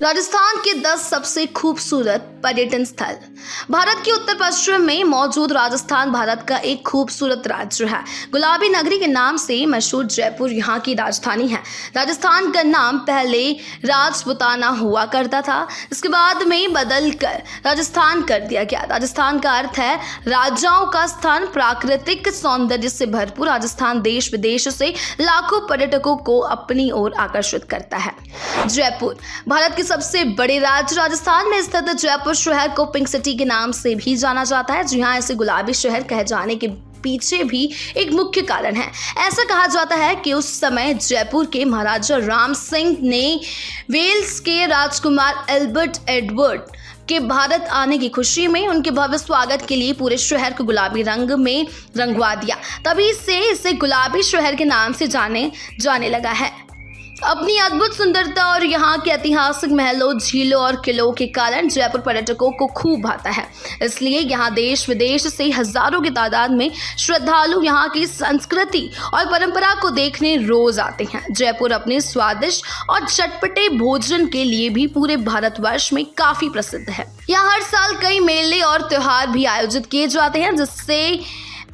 राजस्थान के 10 सबसे खूबसूरत पर्यटन स्थल। भारत के उत्तर पश्चिम में मौजूद राजस्थान भारत का एक खूबसूरत राज्य है। गुलाबी नगरी के नाम से मशहूर जयपुर यहाँ की राजधानी है। राजस्थान का नाम पहले राजपुताना हुआ करता था, इसके बाद में बदल कर राजस्थान कर दिया गया। राजस्थान का अर्थ है राजाओं का स्थान। प्राकृतिक सौंदर्य से भरपूर राजस्थान देश विदेश से लाखों पर्यटकों को अपनी ओर आकर्षित करता है। जयपुर भारत के सबसे बड़े राज्य राजस्थान में स्थित जयपुर शहर को पिंक सिटी के नाम से भी जाना जाता है। जी हाँ, इसे गुलाबी शहर कहे जाने के पीछे भी एक मुख्य कारण है। ऐसा कहा जाता है कि उस समय जयपुर के महाराजा राम सिंह ने वेल्स के राजकुमार एल्बर्ट एडवर्ड के भारत आने की खुशी में उनके भव्य स्वागत के लिए पूरे शहर को गुलाबी रंग में रंगवा दिया। तभी से इसे गुलाबी शहर के नाम से जाने लगा है। अपनी अद्भुत सुंदरता और यहाँ के ऐतिहासिक महलों, झीलों और किलों के कारण जयपुर पर्यटकों को खूब भाता है। इसलिए यहाँ देश विदेश से हजारों की तादाद में श्रद्धालु यहाँ की संस्कृति और परंपरा को देखने रोज आते हैं। जयपुर अपने स्वादिष्ट और चटपटे भोजन के लिए भी पूरे भारतवर्ष में काफी प्रसिद्ध है। यहाँ हर साल कई मेले और त्योहार भी आयोजित किए जाते हैं, जिससे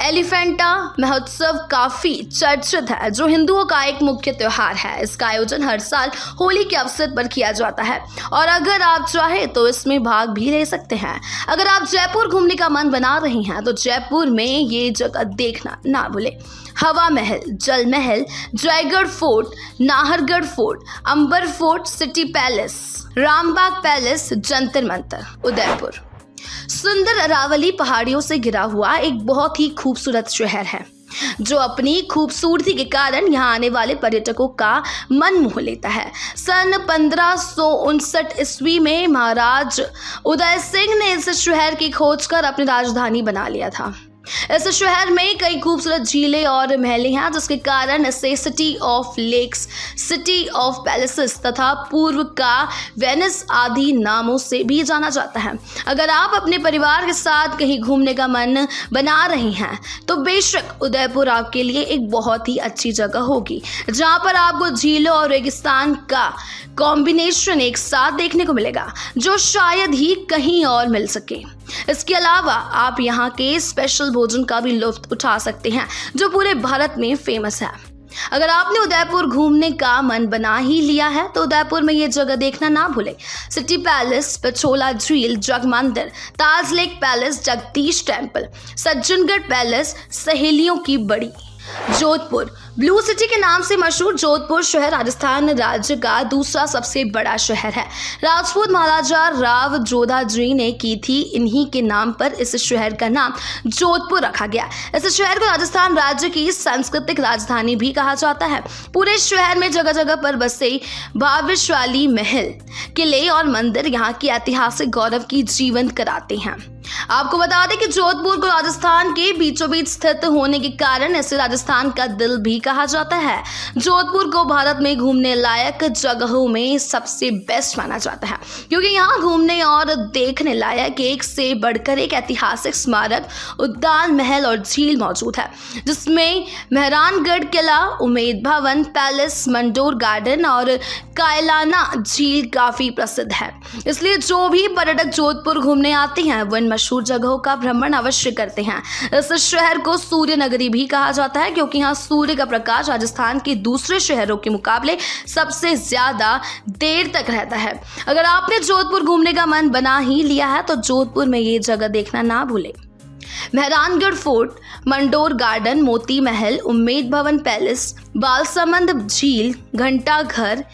एलिफेंटा महोत्सव काफी चर्चित है, जो हिंदुओं का एक मुख्य त्योहार है। इसका आयोजन हर साल होली के अवसर पर किया जाता है और अगर आप चाहें तो इसमें भाग भी ले सकते हैं। अगर आप जयपुर घूमने का मन बना रहे हैं तो जयपुर में ये जगह देखना ना भूले। हवा Mahal, Jal Mahal, Jaigarh Fort, Nahargarh Fort, Amber Fort, City Palace, Rambagh Palace, Jantar Mantar. Udaipur सुंदर अरावली पहाड़ियों से घिरा हुआ एक बहुत ही खूबसूरत शहर है, जो अपनी खूबसूरती के कारण यहाँ आने वाले पर्यटकों का मन मोह लेता है। सन 1559 ईस्वी में महाराज उदय सिंह ने इस शहर की खोज कर अपनी राजधानी बना लिया था। इस शहर में कई खूबसूरत झीलें और महलें हैं, जिसके कारण इसे city of lakes, city of palaces तथा पूर्व का वेनिस आदि नामों से भी जाना जाता है। अगर आप अपने परिवार के साथ कहीं घूमने का मन बना रहे हैं तो बेशक उदयपुर आपके लिए एक बहुत ही अच्छी जगह होगी, जहां पर आपको झीलों और रेगिस्तान का कॉम्बिनेशन एक साथ देखने को मिलेगा, जो शायद ही कहीं और मिल सके। इसके अलावा आप यहाँ के स्पेशल भोजन का भी लुत्फ उठा सकते हैं, जो पूरे भारत में फेमस है। अगर आपने उदयपुर घूमने का मन बना ही लिया है तो उदयपुर में ये जगह देखना ना भूले। सिटी पैलेस, पिछोला झील, Jag Mandir, Taj Lake Palace, Jagdish Temple, Sajjangarh Palace, सहेलियों की बड़ी। जोधपुर ब्लू सिटी के नाम से मशहूर जोधपुर शहर राजस्थान राज्य का दूसरा सबसे बड़ा शहर है। राजपूत महाराजा राव जोधा जी ने की थी, इन्हीं के नाम पर इस शहर का नाम जोधपुर रखा गया। इस शहर को राजस्थान राज्य की सांस्कृतिक राजधानी भी कहा जाता है। पूरे शहर में जगह जगह पर बसे भाग्यशाली महल, किले और मंदिर यहाँ की ऐतिहासिक गौरव की जीवंत कराते हैं। आपको बता दें कि जोधपुर को राजस्थान के बीचों बीच स्थित होने के कारण इसे राजस्थान का दिल भी कहा जाता है। जोधपुर को भारत में घूमने लायक जगहों में सबसे बेस्ट माना जाता है, क्योंकि यहाँ घूमने और देखने लायक एक से बढ़कर एक ऐतिहासिक स्मारक, उद्यान, महल और झील मौजूद है, जिसमें मेहरानगढ़ किला, उमेद भवन पैलेस, मंडोर गार्डन और कायलाना झील काफी प्रसिद्ध है। इसलिए जो भी पर्यटक जोधपुर घूमने आते हैं वो इन मशहूर जगहों का भ्रमण अवश्य करते हैं। इस शहर को सूर्य नगरी भी कहा जाता है, क्योंकि यहाँ सूर्य का प्रकाश राजस्थान के दूसरे शहरों के मुकाबले सबसे ज्यादा देर तक रहता है। अगर आपने जोधपुर घूमने का मन बना ही लिया है तो जोधपुर में ये जगह देखना ना भूले। मेहरानगढ़ फोर्ट, मंडोर गार्डन, मोती महल, उम्मेद भवन पैलेस, बालसमंद झील, घंटा घर,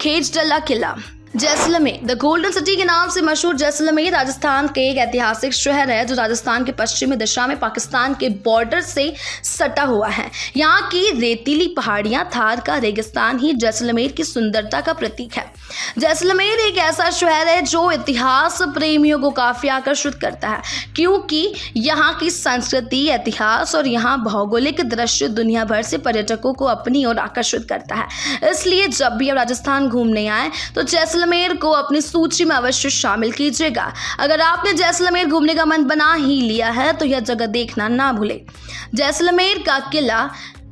खेजडला किला। जैसलमेर द गोल्डन सिटी के नाम से मशहूर जैसलमेर राजस्थान के एक ऐतिहासिक शहर है, जो राजस्थान के पश्चिमी दिशा में पाकिस्तान के बॉर्डर से सटा हुआ है। यहाँ की रेतीली पहाड़ियाँ, थार का रेगिस्तान ही जैसलमेर की सुंदरता का प्रतीक है। जैसलमेर एक ऐसा शहर है जो इतिहास प्रेमियों को काफी आकर्षित करता है, क्योंकि यहाँ की संस्कृति, इतिहास और यहाँ भौगोलिक दृश्य दुनिया भर से पर्यटकों को अपनी ओर आकर्षित करता है। इसलिए जब भी आप राजस्थान घूमने आए तो जैसलमेर को अपनी सूची में अवश्य शामिल कीजिएगा। अगर आपने जैसलमेर घूमने का मन बना ही लिया है तो यह जगह देखना ना भूले। जैसलमेर का किला,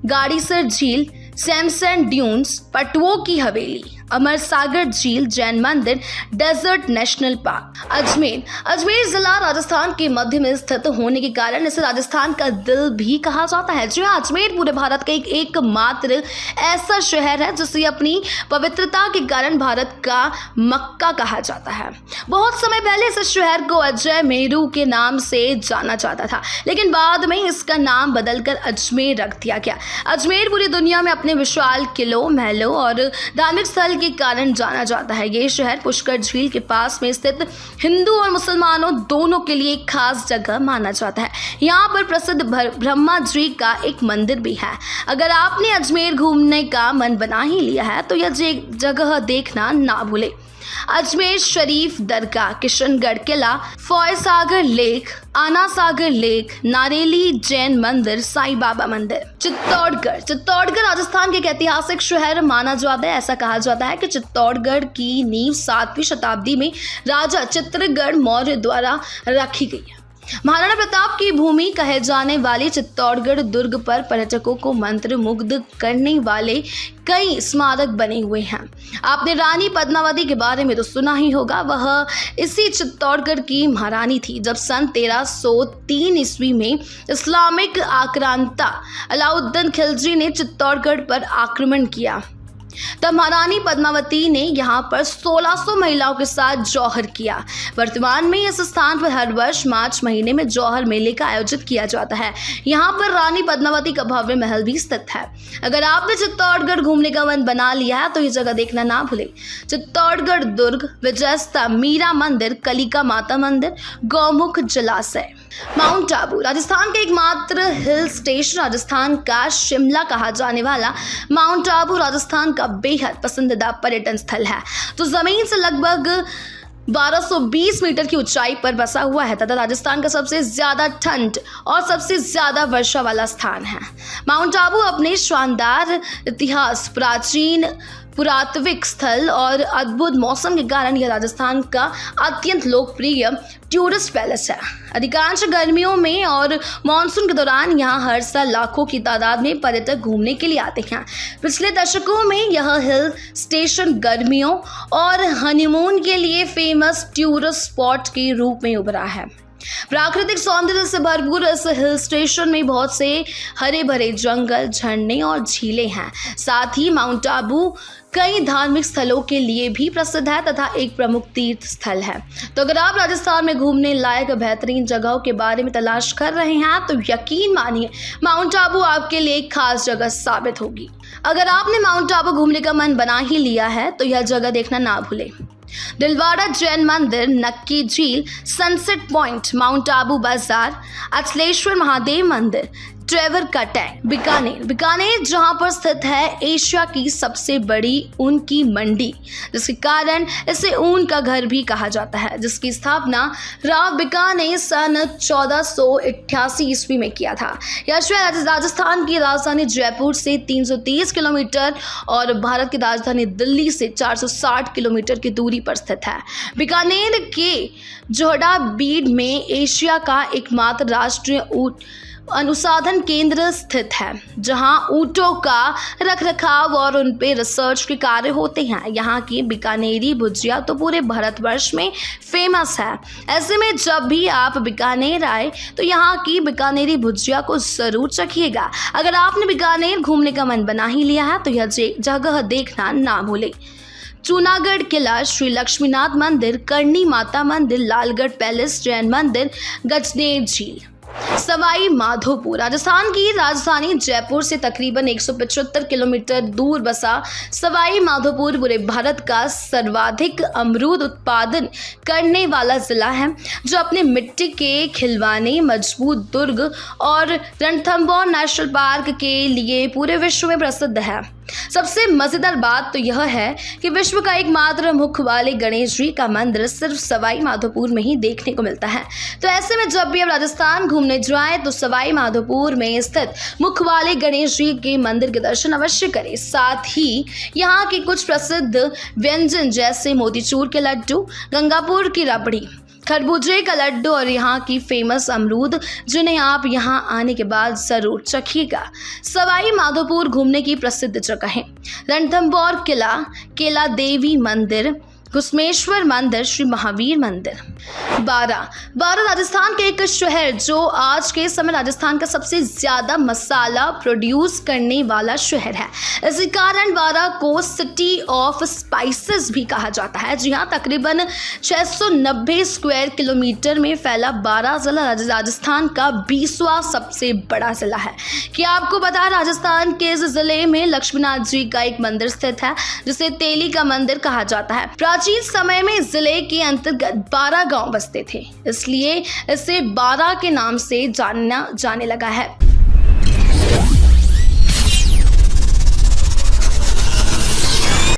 गाड़ीसर झील, सैमसन ड्यून्स, पटुओं की हवेली, अमर सागर झील, जैन मंदिर, डेजर्ट नेशनल पार्क। अजमेर जिला राजस्थान के मध्य में स्थित होने के कारण इसे राजस्थान का दिल भी कहा जाता है। जी हाँ, अजमेर पूरे भारत का एकमात्र ऐसा शहर है जिसे अपनी पवित्रता के कारण भारत का मक्का कहा जाता है। बहुत समय पहले इस शहर को अजय मेरू के नाम से जाना जाता था, लेकिन बाद में इसका नाम बदलकर अजमेर रख दिया गया। अजमेर पूरी दुनिया में अपने विशाल किलों, महलों और धार्मिक स्थल के कारण जाना जाता है। ये शहर पुष्कर झील के पास में स्थित हिंदू और मुसलमानों दोनों के लिए एक खास जगह माना जाता है। यहाँ पर प्रसिद्ध ब्रह्मा जी का एक मंदिर भी है। अगर आपने अजमेर घूमने का मन बना ही लिया है तो यह जगह देखना ना भूले। अजमेर शरीफ दरगाह, किशनगढ़ किला, फॉयसागर लेक, आना सागर लेक, नारेली जैन मंदिर, साईं बाबा मंदिर। चित्तौड़गढ़ राजस्थान के एक ऐतिहासिक शहर माना जाता है। ऐसा कहा जाता है कि चित्तौड़गढ़ की नींव 7वीं शताब्दी में राजा चित्रगढ़ मौर्य द्वारा रखी गई है। महाराणा प्रताप की भूमि कहे जाने वाली चित्तौड़गढ़ दुर्ग पर पर्यटकों को मंत्रमुग्ध करने वाले कई स्मारक बने हुए हैं। आपने रानी पद्मावती के बारे में तो सुना ही होगा। वह इसी चित्तौड़गढ़ की महारानी थी। जब सन 1303 ईस्वी में इस्लामिक आक्रांता अलाउद्दीन खिलजी ने चित्तौड़गढ़ पर आक्रमण किया, तब महारानी पद्मावती ने यहाँ पर 1600 महिलाओं के साथ जौहर किया। वर्तमान में इस स्थान पर हर वर्ष मार्च महीने में जौहर मेले का आयोजित किया जाता है। यहाँ पर रानी पद्मावती का भव्य महल भी स्थित है। अगर आपने चित्तौड़गढ़ घूमने का मन बना लिया है तो ये जगह देखना ना भूले। चित्तौड़गढ़ दुर्ग, विजयस्ता, मीरा मंदिर, कलिका माता मंदिर, गौमुख जलाशय। माउंट आबू राजस्थान का एकमात्र हिल स्टेशन, राजस्थान का शिमला कहा जाने वाला माउंट आबू राजस्थान का बेहद पसंदीदा पर्यटन स्थल है। तो जमीन से लगभग 1220 मीटर की ऊंचाई पर बसा हुआ है तथा राजस्थान का सबसे ज्यादा ठंड और सबसे ज्यादा वर्षा वाला स्थान है। माउंट आबू अपने शानदार इतिहास, प्राचीन पुरातत्विक स्थल और अद्भुत मौसम के कारण यह राजस्थान का अत्यंत लोकप्रिय टूरिस्ट पैलेस है। अधिकांश गर्मियों में और मानसून के दौरान यहाँ हर साल लाखों की तादाद में पर्यटक घूमने के लिए आते हैं। पिछले दशकों में यह हिल स्टेशन गर्मियों और हनीमून के लिए फेमस टूरिस्ट स्पॉट के रूप में उभरा है। प्राकृतिक सौंदर्य से भरपूर इस हिल स्टेशन में बहुत से हरे भरे जंगल, झरने और झीलें हैं। साथ ही माउंट आबू कई धार्मिक स्थलों के लिए भी प्रसिद्ध है तथा एक प्रमुख तीर्थ स्थल है। तो अगर आप राजस्थान में घूमने लायक बेहतरीन जगहों के बारे में तलाश कर रहे हैं तो यकीन मानिए माउंट आबू आपके लिए एक खास जगह साबित होगी। अगर आपने माउंट आबू घूमने का मन बना ही लिया है तो यह जगह देखना ना भूले। दिलवाड़ा जैन मंदिर, नक्की झील, सनसेट पॉइंट, माउंट आबू बाजार, अचलेश्वर महादेव मंदिर, ट्रेवर का टैंक। बीकानेर जहां पर स्थित है एशिया की सबसे बड़ी ऊन की मंडी, जिसके कारण इसे ऊन का घर भी कहा जाता है, जिसकी स्थापना राव बीकानेर ने सन 1488 ईस्वी में किया था। यह शहर राजस्थान की राजधानी जयपुर से 330 किलोमीटर और भारत की राजधानी दिल्ली से 460 किलोमीटर की दूरी पर स्थित है। बीकानेर के जोहड़ा बीड में एशिया का एकमात्र राष्ट्रीय ऊंट अनुसंधान केंद्र स्थित है, जहां ऊंटों का रखरखाव और उन पे रिसर्च के कार्य होते हैं। यहाँ की बीकानेरी भुजिया तो पूरे भारतवर्ष में फेमस है। ऐसे में जब भी आप बीकानेर आए तो यहाँ की बीकानेरी भुजिया को जरूर चखिएगा। अगर आपने बीकानेर घूमने का मन बना ही लिया है तो यह जगह देखना ना भूले। जूनागढ़ किला, श्री लक्ष्मीनाथ मंदिर, करनी माता मंदिर, लालगढ़ पैलेस, जैन मंदिर, गजनेर झील। सवाई माधोपुर राजस्थान की राजधानी जयपुर से तकरीबन 175 किलोमीटर दूर बसा सवाई माधोपुर पूरे भारत का सर्वाधिक अमरूद उत्पादन करने वाला जिला है, जो अपने मिट्टी के खिलवाने, मजबूत दुर्ग और रणथंभौर नेशनल पार्क के लिए पूरे विश्व में प्रसिद्ध है। सबसे मजेदार बात तो यह है कि विश्व का एकमात्र मुख वाले गणेश जी का मंदिर सिर्फ सवाई माधोपुर में ही देखने को मिलता है। तो ऐसे में जब भी आप राजस्थान घूमने जाएं तो सवाई माधोपुर में स्थित मुख वाले गणेश जी के मंदिर के दर्शन अवश्य करें। साथ ही यहाँ के कुछ प्रसिद्ध व्यंजन जैसे मोतीचूर के लड्डू, गंगापुर की रबड़ी, खरबूजे का लड्डू और यहाँ की फेमस अमरूद, जिन्हें आप यहाँ आने के बाद जरूर चखिएगा। सवाई माधोपुर घूमने की प्रसिद्ध जगह है। रणथंभौर किला, केला देवी मंदिर, कुसुमेश्वर मंदिर, श्री महावीर मंदिर। बारा राजस्थान का एक शहर जो आज के समय राजस्थान का सबसे ज्यादा मसाला प्रोड्यूस करने वाला शहर है। इसी कारण बारा को सिटी ऑफ स्पाइसेस भी कहा जाता है। जी हाँ, तकरीबन 690 स्क्वायर किलोमीटर में फैला बारा जिला राजस्थान का 20वां सबसे बड़ा जिला है। क्या आपको पता है, राजस्थान के इस जिले में लक्ष्मीनाथ जी का एक मंदिर स्थित है जिसे तेली का मंदिर कहा जाता है। प्राचीन समय में जिले के अंतर्गत 12 गांव बसते थे, इसलिए इसे बारा के नाम से जाना जाने लगा है।